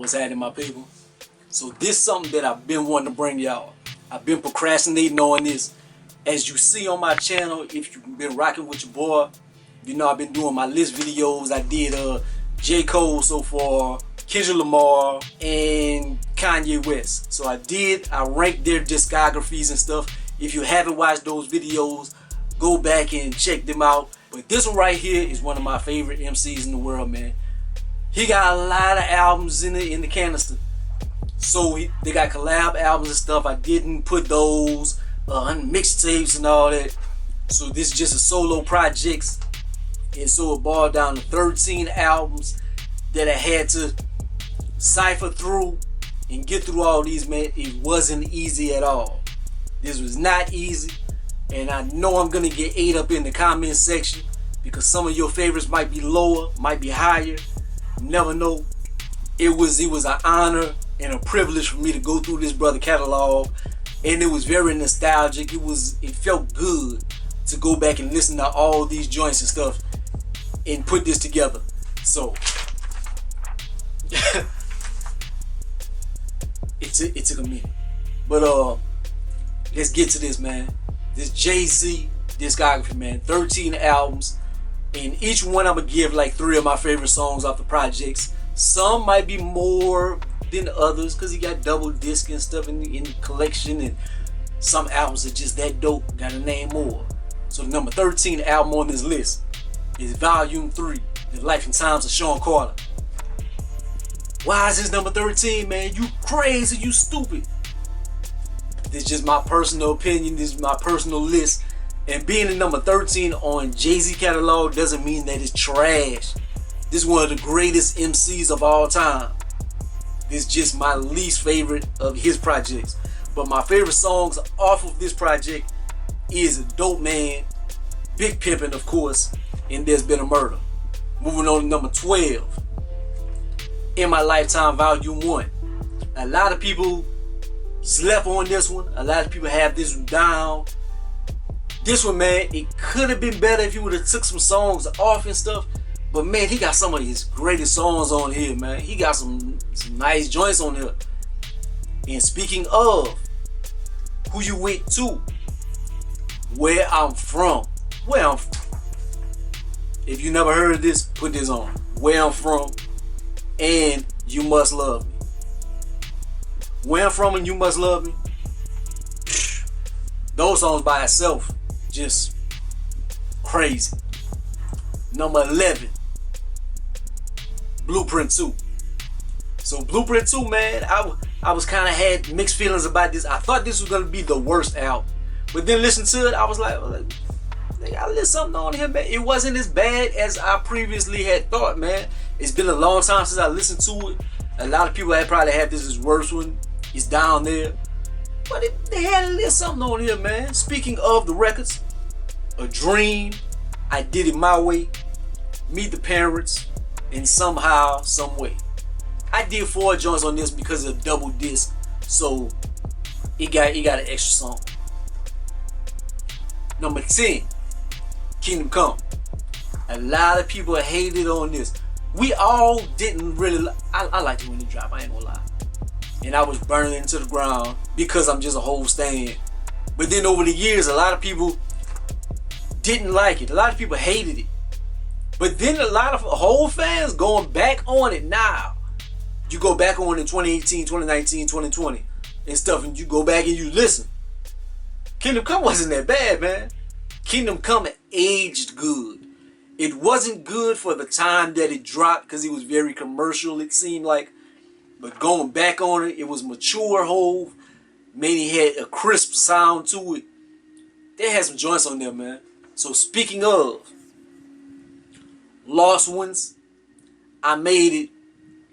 What's happening, my people? So this is something that I've been wanting to bring y'all. I've been procrastinating on this. As you see on my channel, if you've been rocking with your boy, you know I've been doing my list videos. I did J. Cole so far, Kendrick Lamar, and Kanye West. So I ranked their discographies and stuff. If you haven't watched those videos, go back and check them out. But this one right here is one of my favorite MCs in the world, man. He got a lot of albums in the canister. So they got collab albums and stuff. I didn't put those on mixtapes and all that. So this is just a solo projects. And so it boiled down to 13 albums that I had to cipher through and get through all these, man. It wasn't easy at all. This was not easy. And I know I'm gonna get ate up in the comment section because some of your favorites might be lower, might be higher. Never know. It was an honor and a privilege for me to go through this brother catalog, and it was very nostalgic. It felt good to go back and listen to all these joints and stuff and put this together. So it took a minute, but let's get to this, man. This Jay-Z discography, man. 13 albums. And each one I'm gonna give like 3 of my favorite songs off the projects. Some might be more than others because he got double disc and stuff in the collection, and some albums are just that dope. Gotta name more. So the number 13 album on this list is Volume 3, The Life and Times of Sean Carter. Why is this number 13, man? You crazy, you stupid. This is just my personal opinion. This is my personal list. And being the number 13 on Jay-Z catalog doesn't mean that it's trash. This is one of the greatest MCs of all time. This is just my least favorite of his projects. But my favorite songs off of this project is Dope Man, Big Pimpin', of course, and There's Been a Murder. Moving on to number 12, In My Lifetime Volume 1. A lot of people slept on this one. A lot of people have this one down. This one, man, it could have been better if you would have took some songs off and stuff. But man, he got some of his greatest songs on here, man. He got some nice joints on here. And speaking of who you went to, Where I'm From. If you never heard of this, put this on. Where I'm From and You Must Love Me. Where I'm From and You Must Love Me. Those songs by itself, just crazy. Number 11, Blueprint 2. So Blueprint 2, man, I was kind of had mixed feelings about this. I thought this was gonna be the worst album, but then listening to it, I was like, I got a little something on here, man. It wasn't as bad as I previously had thought, man. It's been a long time since I listened to it. A lot of people had probably had this as worst one. It's down there. But they had a little something on here, man. Speaking of the records, A Dream, I Did It My Way, Meet the Parents, and Somehow, Some Way. I did 4 joints on this because of double disc, so it got an extra song. Number 10, Kingdom Come. A lot of people hated on this. We all didn't really. I liked it when it dropped. I ain't gonna lie. And I was burning it to the ground because I'm just a whole stand. But then over the years, a lot of people didn't like it. A lot of people hated it. But then a lot of whole fans going back on it now. You go back on it in 2018, 2019, 2020 and stuff, and you go back and you listen. Kingdom Come wasn't that bad, man. Kingdom Come aged good. It wasn't good for the time that it dropped because it was very commercial, it seemed like. But going back on it, it was mature Hove. Man, he had a crisp sound to it. They had some joints on there, man. So speaking of Lost Ones, I Made It,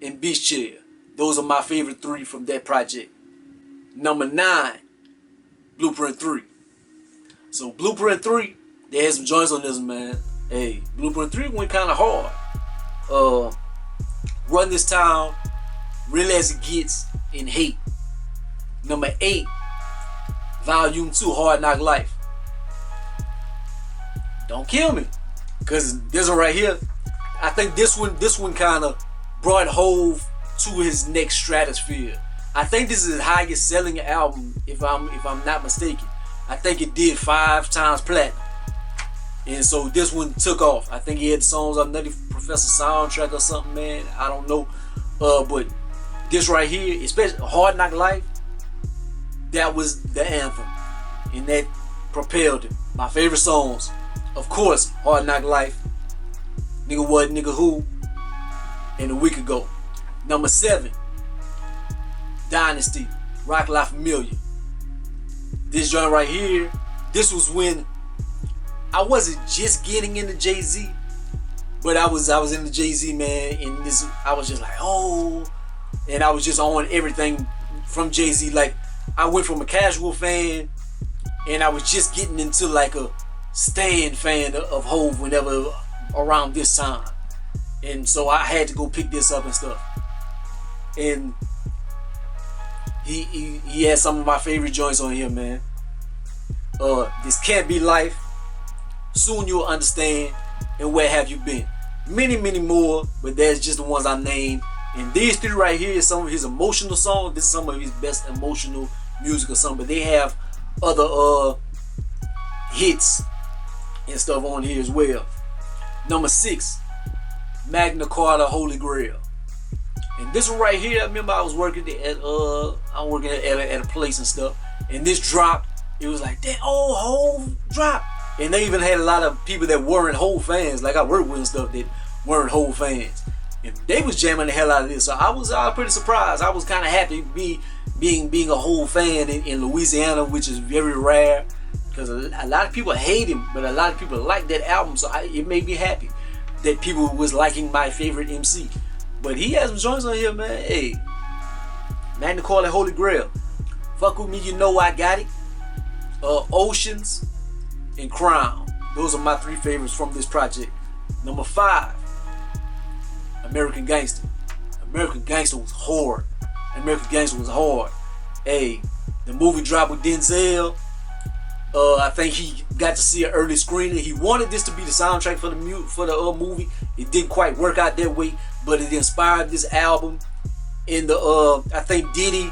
and Beach Chair. Those are my favorite 3 from that project. Number 9, Blueprint 3. So Blueprint 3, they had some joints on this, man. Hey, Blueprint 3 went kind of hard. Run This Town, Real As It Gets, and Hate. Number 8, Volume 2, Hard Knock Life. Don't kill me, because this one right here, I think this one kind of brought Hove to his next stratosphere. I think this is his highest selling album, if I'm not mistaken. I think it did 5 times platinum. And so this one took off. I think he had songs on Nutty Professor soundtrack or something, man. I don't know. But this right here, especially Hard Knock Life, that was the anthem. And that propelled him. My favorite songs, of course, Hard Knock Life, Nigga What, Nigga Who, and A Week Ago. Number 7, Dynasty, Rock La Familia. This joint right here, this was when I wasn't just getting into Jay-Z, but I was into Jay-Z, man, and this I was just like, oh, and I was just on everything from Jay-Z. Like, I went from a casual fan, and I was just getting into like a stand fan of Hov whenever around this time, and so I had to go pick this up and stuff. And he has some of my favorite joints on here, man. This Can't Be Life, Soon You'll Understand, and Where Have You Been. Many more, but that's just the ones I named. And these 3 right here is some of his emotional songs. This is some of his best emotional music or something. But they have other hits and stuff on here as well. Number 6, Magna Carta, Holy Grail. And this one right here, I remember I was working at a place and stuff, and this dropped. It was like that old Hov drop, and they even had a lot of people that weren't Hov fans, like I worked with and stuff, that weren't Hov fans, and they was jamming the hell out of this. So I was pretty surprised. I was kind of happy being a Hov fan in Louisiana, which is very rare, because a lot of people hate him, but a lot of people like that album. So it made me happy that people was liking my favorite MC. But he has some joints on here, man. Hey, Magna Carta, Holy Grail, Fuck With Me, You Know I Got It, Oceans, and Crown. Those are my 3 favorites from this project. Number 5, American Gangster. American Gangster was hard. American Gangster was hard. Hey, the movie dropped with Denzel. I think he got to see an early screening. He wanted this to be the soundtrack for the movie. It didn't quite work out that way, but it inspired this album. And I think Diddy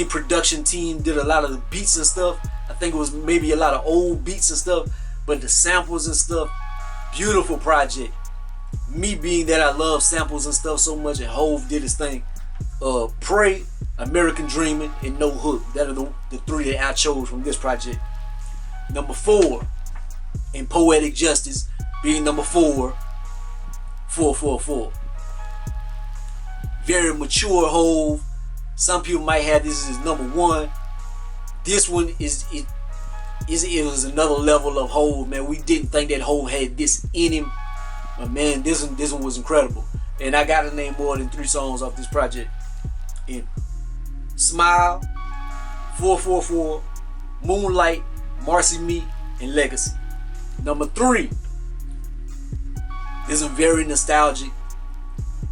production team did a lot of the beats and stuff. I think it was maybe a lot of old beats and stuff, but the samples and stuff, beautiful project. Me being that I love samples and stuff so much, and Hov did his thing. Pray, American Dreaming, and No Hook. That are the 3 that I chose from this project. Number 4, in Poetic Justice, being number 4, 444. Very mature Hov. Some people might have this as number 1. This one it was another level of Hov, man. We didn't think that Hov had this in him, but man, this one was incredible. And I gotta name more than 3 songs off this project. In Smile, 444, Moonlight, Marcy Me, and Legacy. Number 3, this is very nostalgic.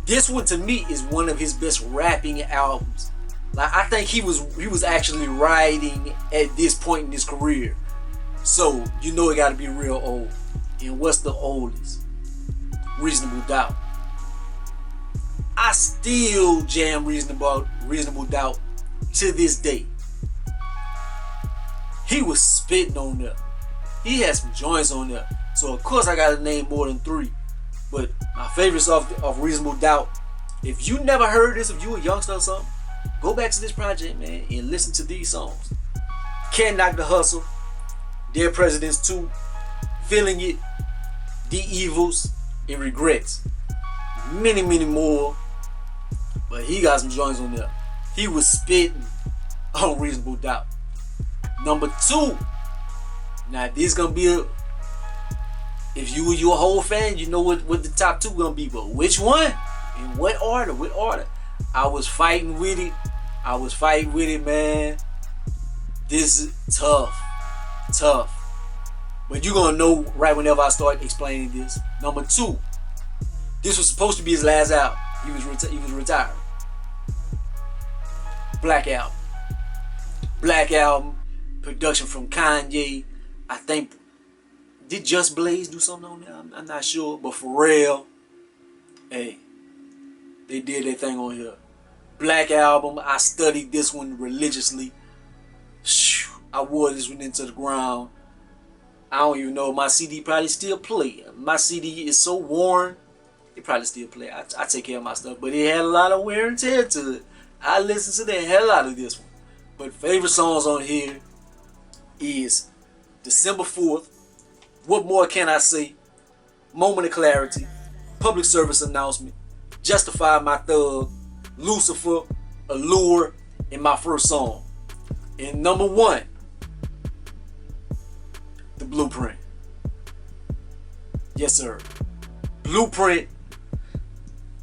This one to me is one of his best rapping albums. Like, I think he was actually writing at this point in his career. So you know it gotta be real old. And what's the oldest? Reasonable Doubt. I still jam Reasonable Doubt to this day. He was spitting on there. He had some joints on there. So of course I gotta name more than 3. But my favorites of Reasonable Doubt, if you never heard this, if you a youngster or something, go back to this project, man, and listen to these songs. Can't Knock the Hustle, Dead Presidents 2, Feeling It, The Evils, and Regrets. Many more. But he got some joints on there. He was spitting on Reasonable Doubt. Number 2. Now this gonna be if you a Hov fan, you know what the top 2 gonna be. But which one? In what order? What order? I was fighting with it, man. This is tough. But you're gonna know right whenever I start explaining this. Number 2. This was supposed to be his last album. He was retired. Black Album. Production from Kanye. I think, did Just Blaze do something on there? I'm not sure. But for real, hey, they did their thing on here. Black Album. I studied this one religiously. I wore this one into the ground. I don't even know if my CD probably still play. My CD is so worn, it probably still play. I take care of my stuff, but it had a lot of wear and tear to it. I listened to the hell out of this one. But favorite songs on here is December 4th, What More Can I Say, Moment of Clarity, Public Service Announcement, Justify My Thug, Lucifer, Allure, and my first song. And number 1, The Blueprint. Yes, sir. Blueprint.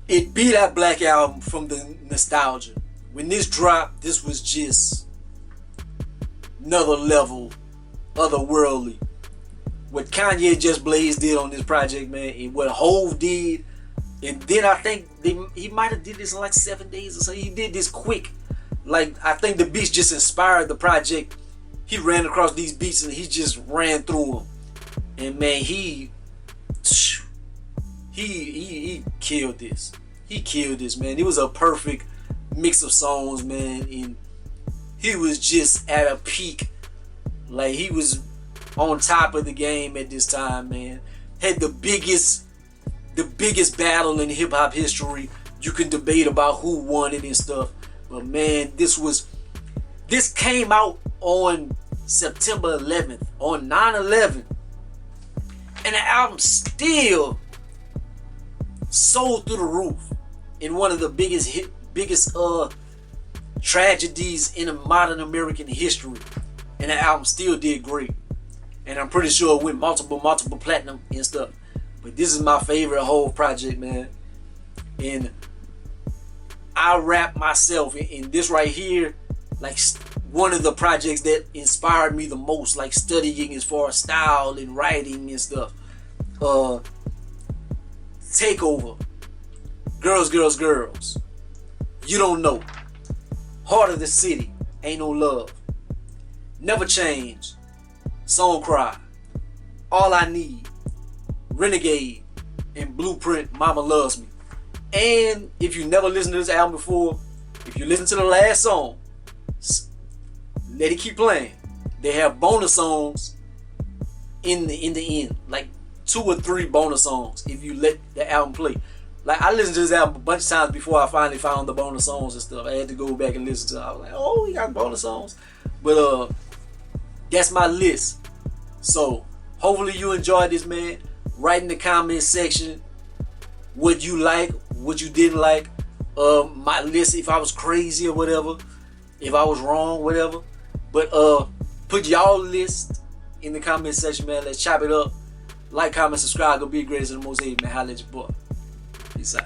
It beat that Black Album from the nostalgia. When this dropped, this was just another level, otherworldly. What Kanye Just Blaze did on this project, man, and what Hove did, and then I think he might have did this in like 7 days or so. He did this quick. Like, I think the beats just inspired the project. He ran across these beats and he just ran through them. And man, he killed this. He killed this, man. It was a perfect mix of songs, man, and he was just at a peak. Like, he was on top of the game at this time, man. Had the biggest battle in hip hop history. You can debate about who won it and stuff, but man, this came out on September 11th, on 9/11, and the album still sold through the roof in one of the biggest tragedies in modern American history, and the album still did great. And I'm pretty sure it went multiple platinum and stuff. But this is my favorite whole project, man. And I rap myself in this right here, like one of the projects that inspired me the most, like studying as far as style and writing and stuff. Takeover, Girls, Girls, Girls, You Don't Know, Heart of the City, Ain't No Love, Never Change, Song Cry, All I Need, Renegade, and Blueprint, Mama Loves Me. And if you never listened to this album before, if you listen to the last song, let it keep playing. They have bonus songs in the end, like 2 or 3 bonus songs if you let the album play. Like, I listened to this album a bunch of times before I finally found the bonus songs and stuff. I had to go back and listen to it. I was like, oh, we got bonus songs. But that's my list. So hopefully you enjoyed this, man. Write in the comment section what you like, what you didn't like. My list, if I was crazy or whatever, if I was wrong, whatever. But put y'all list in the comment section, man. Let's chop it up. Like, comment, subscribe. Go be the greatest and the most hated, man. Holla at your boy. Peace out.